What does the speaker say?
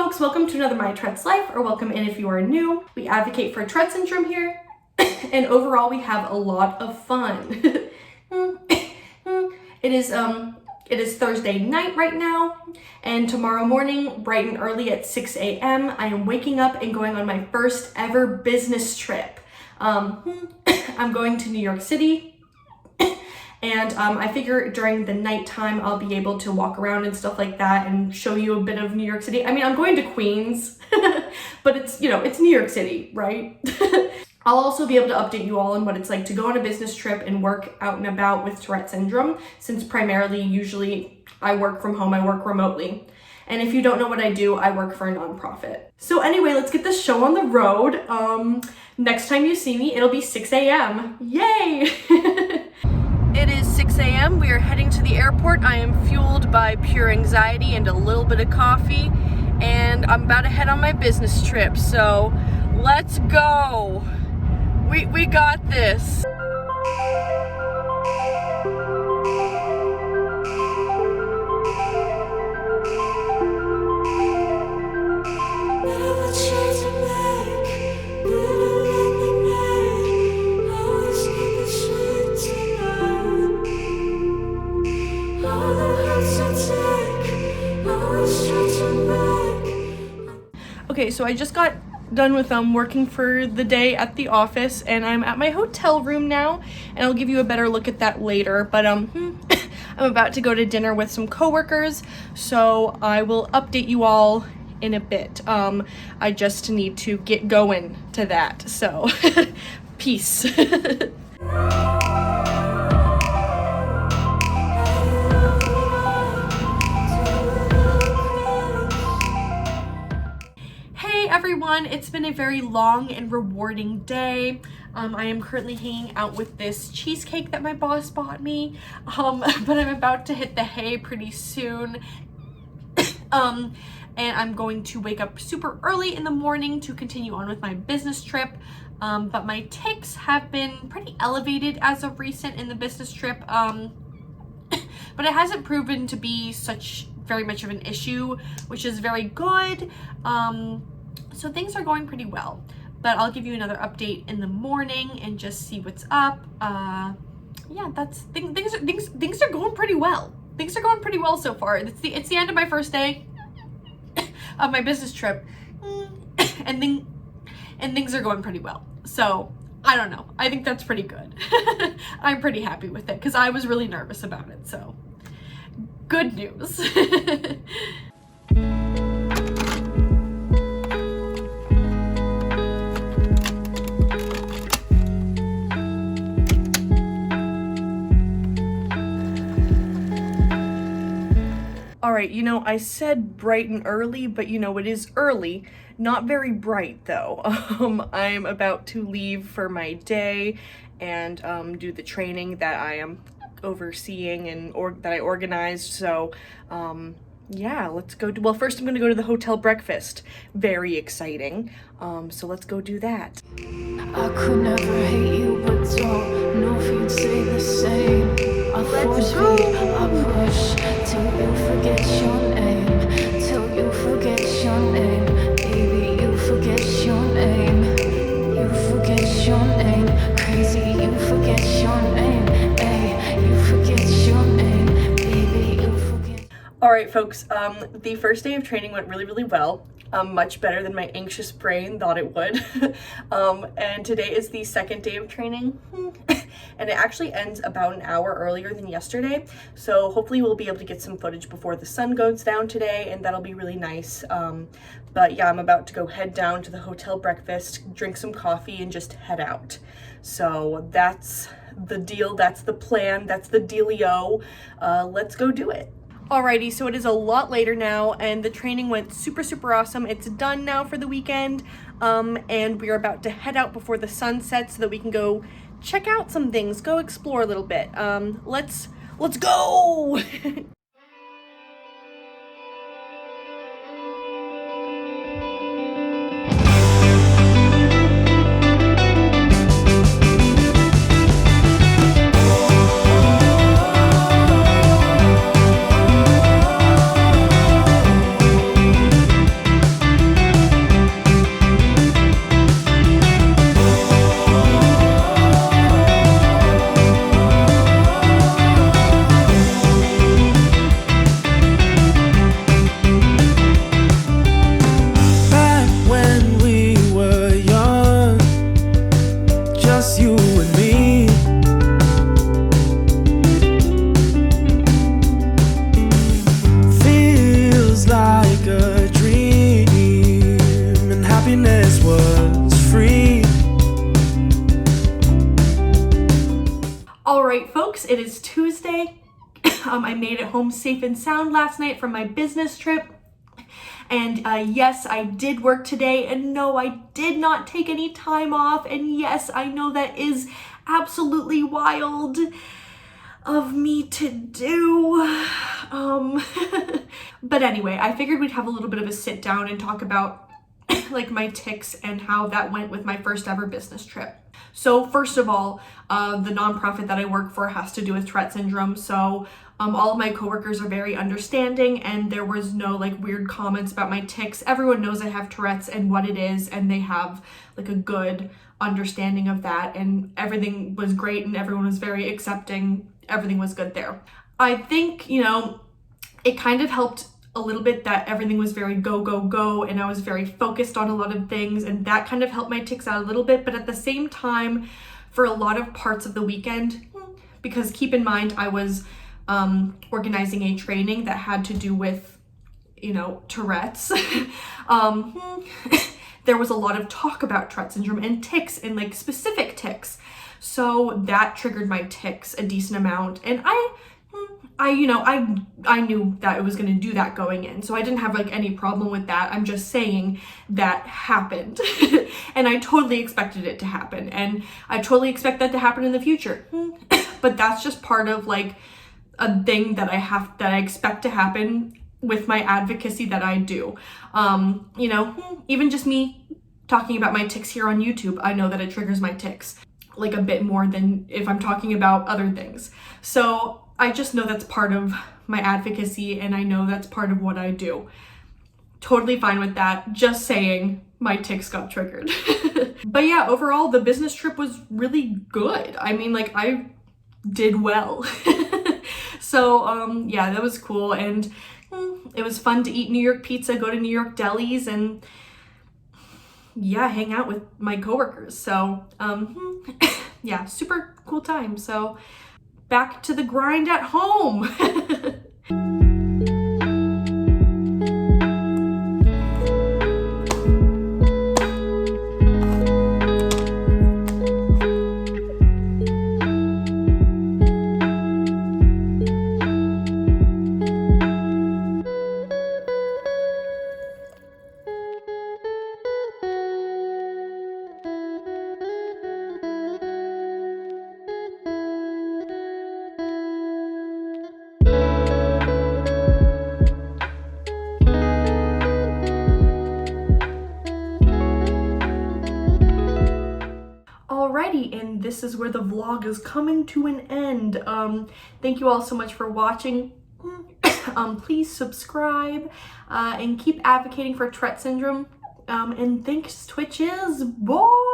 folks, welcome to another My Tourette's Life, or welcome in if you are new. We advocate for Tourette syndrome here, and overall we have a lot of fun. It is Thursday night right now, and tomorrow morning, bright and early at 6 a.m., I am waking up and going on my first ever business trip. I'm going to New York City. And I figure during the nighttime I'll be able to walk around and stuff like that and show you a bit of New York City. I mean, I'm going to Queens, but it's, you know, it's New York City, right? I'll also be able to update you all on what it's like to go on a business trip and work out and about with Tourette syndrome, since primarily, usually, I work from home, I work remotely. And if you don't know what I do, I work for a nonprofit. So anyway, let's get this show on the road. Next time you see me, it'll be 6 a.m. Yay! It is 6 a.m. We are heading to the airport. I am fueled by pure anxiety and a little bit of coffee, and I'm about to head on my business trip, so let's go. We got this. Okay, so I just got done with working for the day at the office, and I'm at my hotel room now, and I'll give you a better look at that later. But I'm about to go to dinner with some coworkers, so I will update you all in a bit. I just need to get going to that, so peace. Everyone, it's been a very long and rewarding day. I am currently hanging out with this cheesecake that my boss bought me, but I'm about to hit the hay pretty soon. And I'm going to wake up super early in the morning to continue on with my business trip. But my tics have been pretty elevated as of recent in the business trip. But it hasn't proven to be very much of an issue, which is very good. So things are going pretty well, but I'll give you another update in the morning and just see what's up. Yeah, things are going pretty well. Things are going pretty well so far. It's the end of my first day of my business trip, and things are going pretty well. So I don't know. I think that's pretty good. I'm pretty happy with it because I was really nervous about it. So good news. Alright, you know, I said bright and early, but you know, it is early. Not very bright, though. I'm about to leave for my day and do the training that I am overseeing and that I organized. So, yeah, let's go well, first I'm going to go to the hotel breakfast. Very exciting. So let's go do that. I could never hate you, but don't know if you'd say the same. I force feed, I push till you forget your name. Till you forget your name. Baby, you forget your name. You forget your name. Crazy, you forget your name. Hey, you forget your name. Baby, you forget. Alright folks, the first day of training went really, really well. Much better than my anxious brain thought it would. And today is the second day of training. And it actually ends about an hour earlier than yesterday. So hopefully we'll be able to get some footage before the sun goes down today, and that'll be really nice. But yeah, I'm about to go head down to the hotel breakfast, drink some coffee, and just head out. So that's the deal, that's the plan, that's the dealio. Let's go do it. Alrighty, so it is a lot later now, and the training went super, super awesome. It's done now for the weekend, and we are about to head out before the sun sets so that we can go check out some things, go explore a little bit. Let's go! is Tuesday. I made it home safe and sound last night from my business trip. And yes, I did work today, and no, I did not take any time off. And yes, I know that is absolutely wild of me to do. But anyway, I figured we'd have a little bit of a sit down and talk about like my tics and how that went with my first ever business trip. So first of all, the nonprofit that I work for has to do with Tourette syndrome. So all of my coworkers are very understanding, and there was no like weird comments about my tics. Everyone knows I have Tourette's and what it is, and they have like a good understanding of that, and everything was great and everyone was very accepting. Everything was good there. I think, you know, it kind of helped a little bit that everything was very go, go, go, and I was very focused on a lot of things, and that kind of helped my tics out a little bit. But at the same time, for a lot of parts of the weekend, because keep in mind, I was organizing a training that had to do with, you know, Tourette's. There was a lot of talk about Tourette syndrome and tics and like specific tics. So that triggered my tics a decent amount. And I knew that it was going to do that going in. So I didn't have like any problem with that. I'm just saying that happened. And I totally expected it to happen. And I totally expect that to happen in the future. But that's just part of like a thing that I expect to happen with my advocacy that I do. You know, even just me talking about my tics here on YouTube, I know that it triggers my tics like a bit more than if I'm talking about other things. So I just know that's part of my advocacy, and I know that's part of what I do. Totally fine with that. Just saying my tics got triggered. But yeah, overall, the business trip was really good. I mean, like, I did well. So yeah, that was cool, and it was fun to eat New York pizza, go to New York delis, and yeah, hang out with my coworkers. So yeah, super cool time. So back to the grind at home. Alrighty, and this is where the vlog is coming to an end. Thank you all so much for watching. Please subscribe and keep advocating for Tourette syndrome. And thanks, Twitches. Bye!